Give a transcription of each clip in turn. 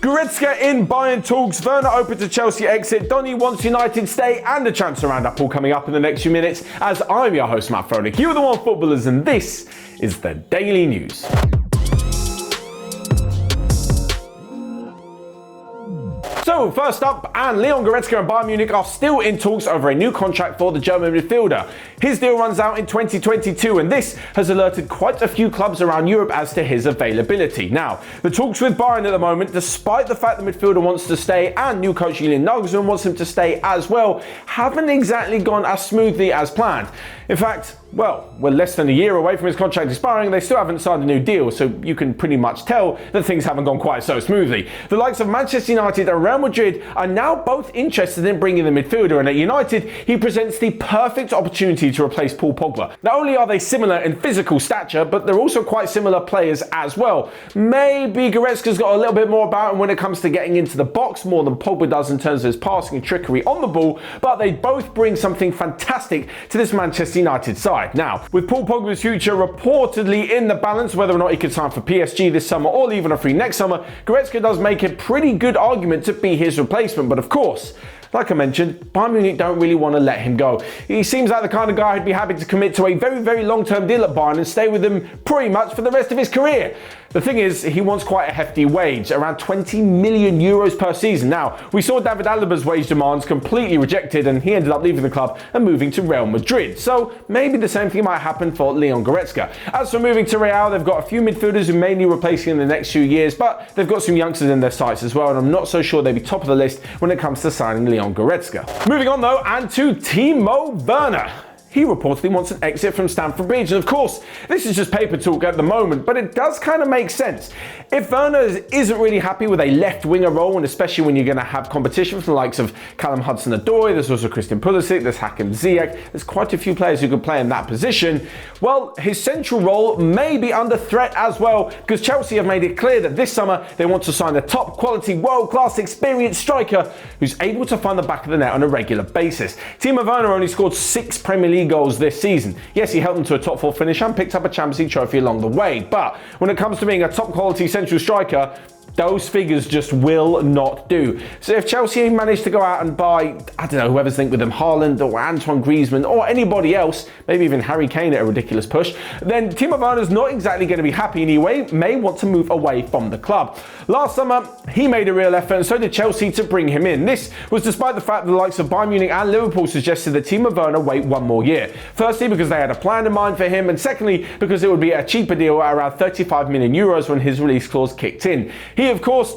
Goretzka in Bayern talks, Werner open to Chelsea exit, Donny wants United stay, and the transfer roundup all coming up in the next few minutes as I'm your host Matt Froelich. You are the OneFootballers and this is the Daily News. So first up, and Leon Goretzka and Bayern Munich are still in talks over a new contract for the German midfielder. His deal runs out in 2022 and this has alerted quite a few clubs around Europe as to his availability. Now, the talks with Bayern at the moment, despite the fact the midfielder wants to stay and new coach Julian Nagelsmann wants him to stay as well, haven't exactly gone as smoothly as planned. In fact, well, we're less than a year away from his contract expiring and they still haven't signed a new deal, so you can pretty much tell that things haven't gone quite so smoothly. The likes of Manchester United and Real Madrid are now both interested in bringing the midfielder, and at United, he presents the perfect opportunity to replace Paul Pogba. Not only are they similar in physical stature, but they're also quite similar players as well. Maybe Goretzka's got a little bit more about him when it comes to getting into the box, more than Pogba does in terms of his passing and trickery on the ball, but they both bring something fantastic to this Manchester United side. Now, with Paul Pogba's future reportedly in the balance, whether or not he could sign for PSG this summer or leave on a free next summer, Goretzka does make a pretty good argument to be his replacement, but of course, like I mentioned, Bayern Munich don't really want to let him go. He seems like the kind of guy who'd be happy to commit to a very, very long-term deal at Bayern and stay with them pretty much for the rest of his career. The thing is, he wants quite a hefty wage, around 20 million euros per season. Now, we saw David Alaba's wage demands completely rejected and he ended up leaving the club and moving to Real Madrid. So maybe the same thing might happen for Leon Goretzka. As for moving to Real, they've got a few midfielders who may need replacing in the next few years, but they've got some youngsters in their sights as well, and I'm not so sure they'd be top of the list when it comes to signing Leon Goretzka. Moving on though, and to Timo Werner. He reportedly wants an exit from Stamford Bridge, and of course, this is just paper talk at the moment, but it does kind of make sense. If Werner isn't really happy with a left winger role, and especially when you're going to have competition from the likes of Callum Hudson-Odoi, there's also Christian Pulisic, there's Hakim Ziyech, there's quite a few players who could play in that position, well, his central role may be under threat as well, because Chelsea have made it clear that this summer they want to sign a top quality, world-class, experienced striker who's able to find the back of the net on a regular basis. Timo Werner only scored 6 Premier League goals this season. Yes, he helped them to a top 4 finish and picked up a Champions League trophy along the way, but when it comes to being a top quality central striker, those figures just will not do. So if Chelsea managed to go out and buy, I don't know, whoever's linked with them, Haaland or Antoine Griezmann or anybody else, maybe even Harry Kane at a ridiculous push, then Timo Werner's not exactly going to be happy and he may want to move away from the club. Last summer, he made a real effort and so did Chelsea to bring him in. This was despite the fact that the likes of Bayern Munich and Liverpool suggested that Timo Werner wait one more year. Firstly, because they had a plan in mind for him, and secondly, because it would be a cheaper deal at around 35 million euros when his release clause kicked in. He, of course,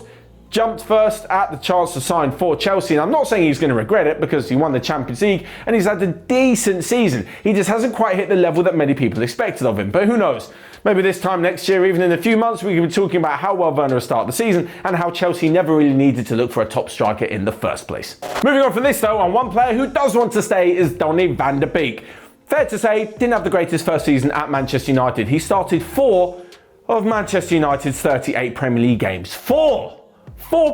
jumped first at the chance to sign for Chelsea, and I'm not saying he's going to regret it because he won the Champions League and he's had a decent season. He just hasn't quite hit the level that many people expected of him, but who knows? Maybe this time next year, even in a few months, we could be talking about how well Werner started the season and how Chelsea never really needed to look for a top striker in the first place. Moving on from this though, and one player who does want to stay is Donny van de Beek. Fair to say, didn't have the greatest first season at Manchester United. He started 4 of Manchester United's 38 Premier League games. 4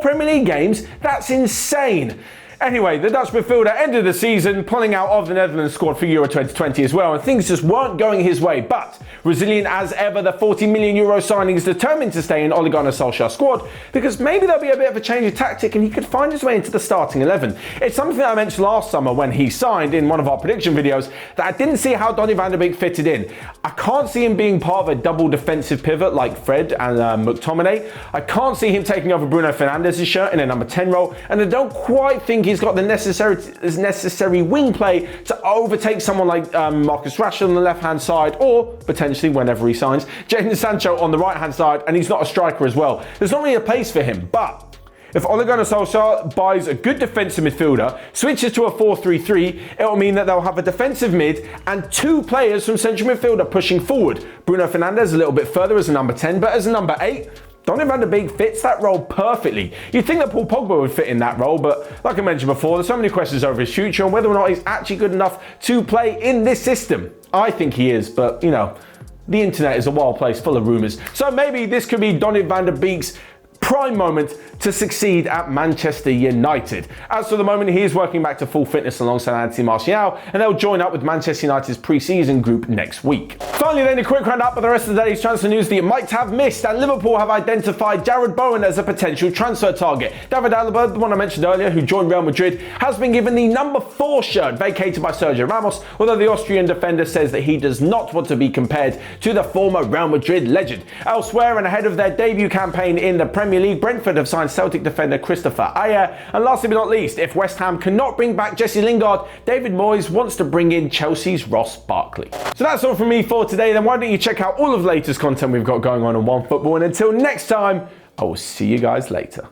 Premier League games? That's insane. Anyway, the Dutch midfielder ended the season pulling out of the Netherlands squad for Euro 2020 as well, and things just weren't going his way. But resilient as ever, the 40 million euro signing is determined to stay in Ole Gunnar Solskjaer's squad because maybe there'll be a bit of a change of tactic and he could find his way into the starting 11. It's something that I mentioned last summer when he signed in one of our prediction videos that I didn't see how Donny van de Beek fitted in. I can't see him being part of a double defensive pivot like Fred and McTominay. I can't see him taking over Bruno Fernandes's shirt in a number 10 role, and I don't quite think he's got the necessary wing play to overtake someone like Marcus Rashford on the left-hand side, or potentially, whenever he signs, Jadon Sancho on the right-hand side, and he's not a striker as well. There's not really a place for him, but if Ole Gunnar Solskjaer buys a good defensive midfielder, switches to a 4-3-3, it will mean that they'll have a defensive mid and 2 players from central midfielder pushing forward. Bruno Fernandes a little bit further as a number 10, but as a number 8, Donny van de Beek fits that role perfectly. You'd think that Paul Pogba would fit in that role, but like I mentioned before, there's so many questions over his future and whether or not he's actually good enough to play in this system. I think he is, but you know, the internet is a wild place full of rumours. So maybe this could be Donny van de Beek's prime moment to succeed at Manchester United. As for the moment, he is working back to full fitness alongside Anthony Martial, and they'll join up with Manchester United's pre-season group next week. Finally then, a quick roundup of the rest of the day's transfer news that you might have missed, and Liverpool have identified Jarrod Bowen as a potential transfer target. David Alaba, the one I mentioned earlier, who joined Real Madrid, has been given the number 4 shirt vacated by Sergio Ramos, although the Austrian defender says that he does not want to be compared to the former Real Madrid legend. Elsewhere, and ahead of their debut campaign in the Premier League, Brentford have signed Celtic defender Christopher Ajer. And lastly but not least, if West Ham cannot bring back Jesse Lingard, David Moyes wants to bring in Chelsea's Ross Barkley. So that's all from me for today. Then why don't you check out all of the latest content we've got going on OneFootball, and until next time, I will see you guys later.